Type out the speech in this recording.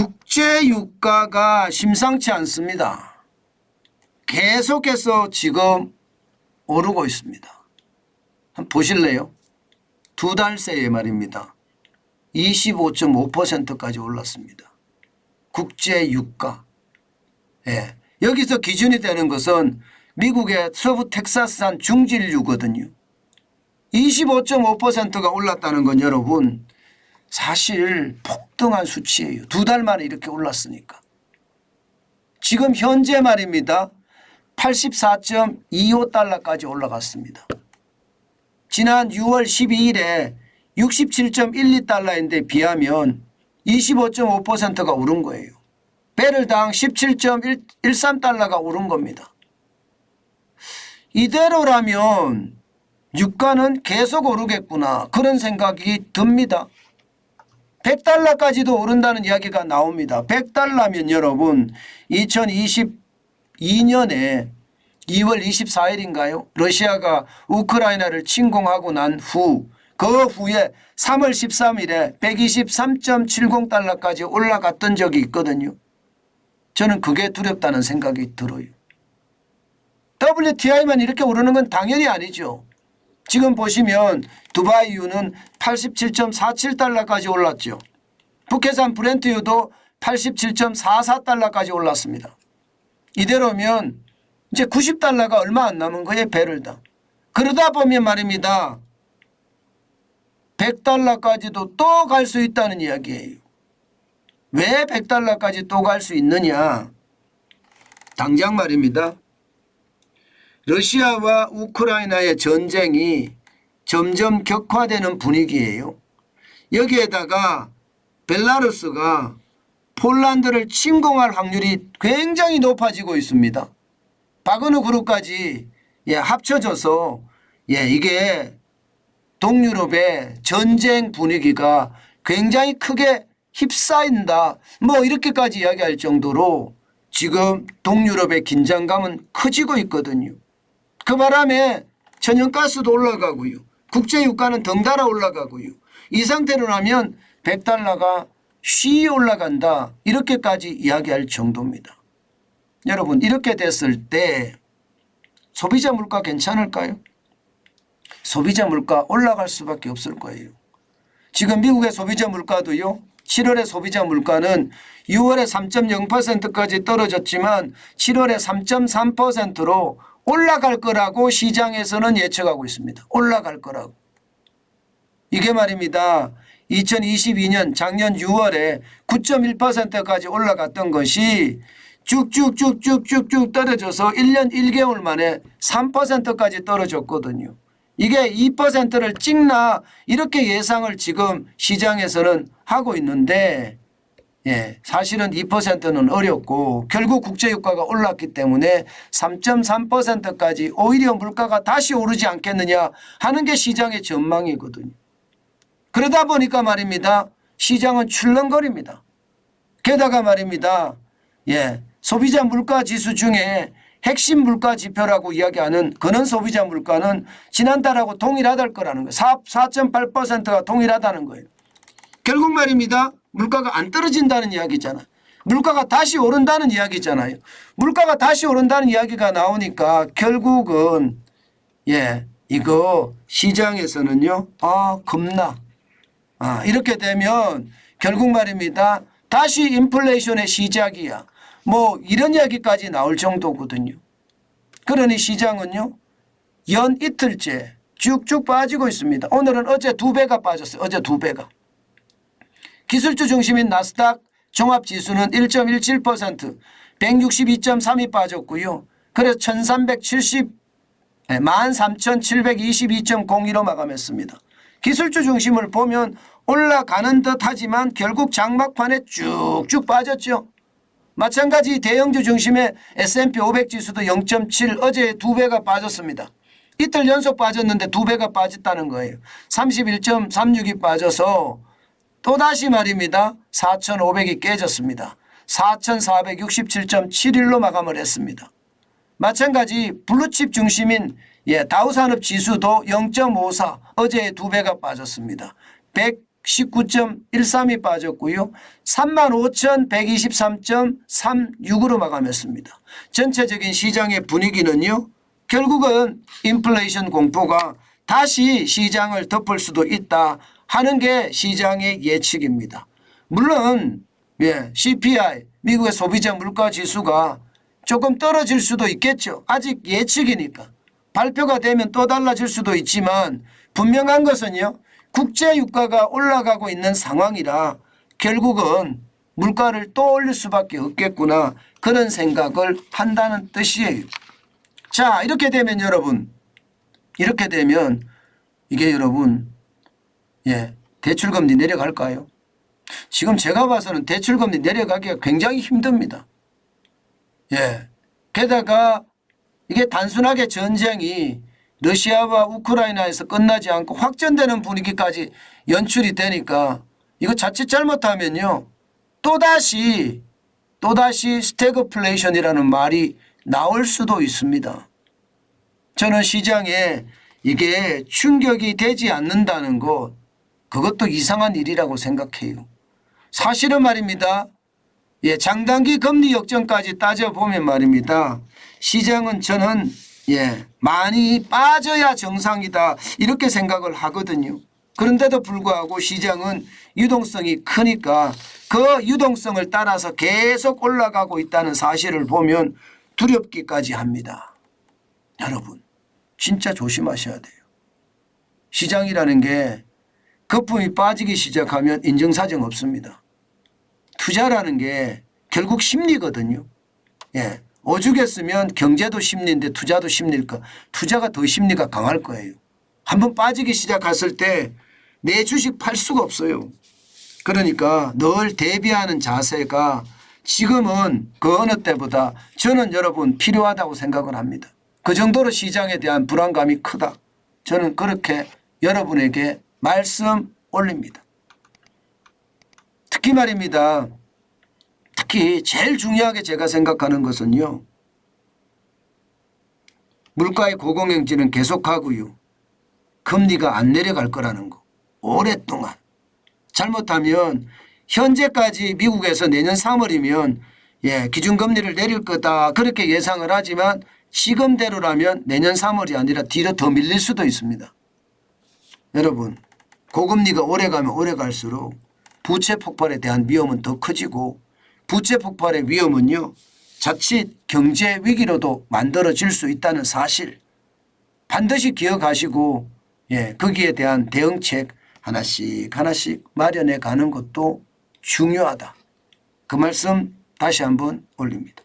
국제 유가가 심상치 않습니다. 계속해서 지금 오르고 있습니다. 한번 보실래요? 두 달 새에 말입니다. 25.5%까지 올랐습니다. 국제 유가. 예. 여기서 기준이 되는 것은 미국의 서부 텍사스산 중진류거든요. 25.5%가 올랐다는 건 여러분 사실 폭등한 수치예요. 두 달 만에 이렇게 올랐으니까. 지금 현재 말입니다. 84.25달러까지 올라갔습니다. 지난 6월 12일에 67.12달러인데 비하면 25.5%가 오른 거예요. 배럴당 17.13달러가 오른 겁니다. 이대로라면 유가는 계속 오르겠구나 그런 생각이 듭니다. 100달러까지도 오른다는 이야기가 나옵니다. 100달러면 여러분 2022년에 2월 24일인가요? 러시아가 우크라이나를 침공하고 난 후 그 후에 3월 13일에 123.70달러까지 올라갔던 적이 있거든요. 저는 그게 두렵다는 생각이 들어요. WTI만 이렇게 오르는 건 당연히 아니죠. 지금 보시면 두바이유는 87.47달러까지 올랐죠. 북해산 브렌트유도 87.44달러까지 올랐습니다. 이대로면 이제 90달러가 얼마 안 남은 거예요. 배럴당. 그러다 보면 말입니다. 100달러까지도 또 갈 수 있다는 이야기예요. 왜 100달러까지 또 갈 수 있느냐. 당장 말입니다. 러시아와 우크라이나의 전쟁이 점점 격화되는 분위기예요. 여기에다가 벨라루스가 폴란드를 침공할 확률이 굉장히 높아지고 있습니다. 바그너 그룹까지 합쳐져서 이게 동유럽의 전쟁 분위기가 굉장히 크게 휩싸인다. 뭐 이렇게까지 이야기할 정도로 지금 동유럽의 긴장감은 커지고 있거든요. 그 바람에 천연가스도 올라가고요. 국제유가는 덩달아 올라가고요. 이 상태로라면 100달러가 쉬이 올라간다. 이렇게까지 이야기할 정도입니다. 여러분 이렇게 됐을 때 소비자 물가 괜찮을까요? 소비자 물가 올라갈 수밖에 없을 거예요. 지금 미국의 소비자 물가도요. 7월의 소비자 물가는 6월에 3.0%까지 떨어졌지만 7월에 3.3%로 올라갈 거라고 시장에서는 예측하고 있습니다. 올라갈 거라고. 이게 말입니다. 2022년 작년 6월에 9.1%까지 올라갔던 것이 쭉쭉쭉쭉쭉쭉 떨어져서 1년 1개월 만에 3%까지 떨어졌거든요. 이게 2%를 찍나 이렇게 예상을 지금 시장에서는 하고 있는데 사실은 2%는 어렵고 결국 국제유가가 올랐기 때문에 3.3%까지 오히려 물가가 다시 오르지 않겠느냐 하는 게 시장의 전망이거든요. 그러다 보니까 말입니다. 시장은 출렁거립니다. 게다가 말입니다. 소비자 물가 지수 중에 핵심 물가 지표라고 이야기하는 그런 소비자 물가는 지난달하고 동일하다는 거라는 거예요. 4.8%가 동일하다는 거예요. 결국 말입니다. 물가가 안 떨어진다는 이야기잖아요. 물가가 다시 오른다는 이야기잖아요. 물가가 다시 오른다는 이야기가 나오니까 결국은 이거 시장에서는요. 겁나. 이렇게 되면 결국 말입니다. 다시 인플레이션의 시작이야. 뭐 이런 이야기까지 나올 정도거든요. 그러니 시장은요. 연 이틀째 쭉쭉 빠지고 있습니다. 오늘은 어제 2배가 빠졌어요. 어제 2배가. 기술주 중심인 나스닥 종합지수는 1.17% 162.3이 빠졌고요. 그래서 1322.02로 마감했습니다. 기술주 중심을 보면 올라가는 듯하지만 결국 장막판에 쭉쭉 빠졌죠. 마찬가지 대형주 중심의 S&P 500 지수도 0.7 어제 2배가 빠졌습니다. 이틀 연속 빠졌는데 2배가 빠졌다는 거예요. 31.36이 빠져서 또다시 말입니다. 4,500이 깨졌습니다. 4,467.71로 마감을 했습니다. 마찬가지 블루칩 중심인 다우산업 지수도 0.54 어제 2배가 빠졌습니다. 19.13이 빠졌고요. 35,123.36으로 마감했습니다. 전체적인 시장의 분위기는요. 결국은 인플레이션 공포가 다시 시장을 덮을 수도 있다 하는 게 시장의 예측입니다. 물론 CPI 미국의 소비자 물가 지수가 조금 떨어질 수도 있겠죠. 아직 예측이니까. 발표가 되면 또 달라질 수도 있지만 분명한 것은요. 국제 유가가 올라가고 있는 상황이라 결국은 물가를 또 올릴 수밖에 없겠구나 그런 생각을 한다는 뜻이에요. 자, 이렇게 되면 여러분 이게 여러분 대출금리 내려갈까요? 지금 제가 봐서는 대출금리 내려가기가 굉장히 힘듭니다. 게다가 이게 단순하게 전쟁이 러시아와 우크라이나에서 끝나지 않고 확전되는 분위기까지 연출이 되니까 이거 자칫 잘못하면요. 또다시 스태그플레이션이라는 말이 나올 수도 있습니다. 저는 시장에 이게 충격이 되지 않는다는 것 그것도 이상한 일이라고 생각해요. 사실은 말입니다. 장단기 금리 역전까지 따져보면 말입니다. 시장은 저는 많이 빠져야 정상이다 이렇게 생각을 하거든요. 그런데도 불구하고 시장은 유동성이 크니까 그 유동성을 따라서 계속 올라가고 있다는 사실을 보면 두렵기까지 합니다. 여러분 진짜 조심하셔야 돼요. 시장이라는 게 거품이 빠지기 시작하면 인정사정 없습니다. 투자라는 게 결국 심리거든요. 오죽했으면 경제도 심리인데 투자도 심리일까. 투자가 더 심리가 강할 거예요. 한번 빠지기 시작했을 때 내 주식 팔 수가 없어요. 그러니까 늘 대비하는 자세가 지금은 그 어느 때보다 저는 여러분 필요하다고 생각을 합니다. 그 정도로 시장에 대한 불안감이 크다. 저는 그렇게 여러분에게 말씀 올립니다. 특히 말입니다. 특히 제일 중요하게 제가 생각하는 것은요. 물가의 고공행진은 계속하고요. 금리가 안 내려갈 거라는 거. 오랫동안. 잘못하면 현재까지 미국에서 내년 3월이면 기준금리를 내릴 거다 그렇게 예상을 하지만 지금대로라면 내년 3월이 아니라 뒤로 더 밀릴 수도 있습니다. 여러분 고금리가 오래가면 오래갈수록 부채 폭발에 대한 위험은 더 커지고 부채 폭발의 위험은요. 자칫 경제 위기로도 만들어질 수 있다는 사실 반드시 기억하시고 거기에 대한 대응책 하나씩 마련해 가는 것도 중요하다. 그 말씀 다시 한번 올립니다.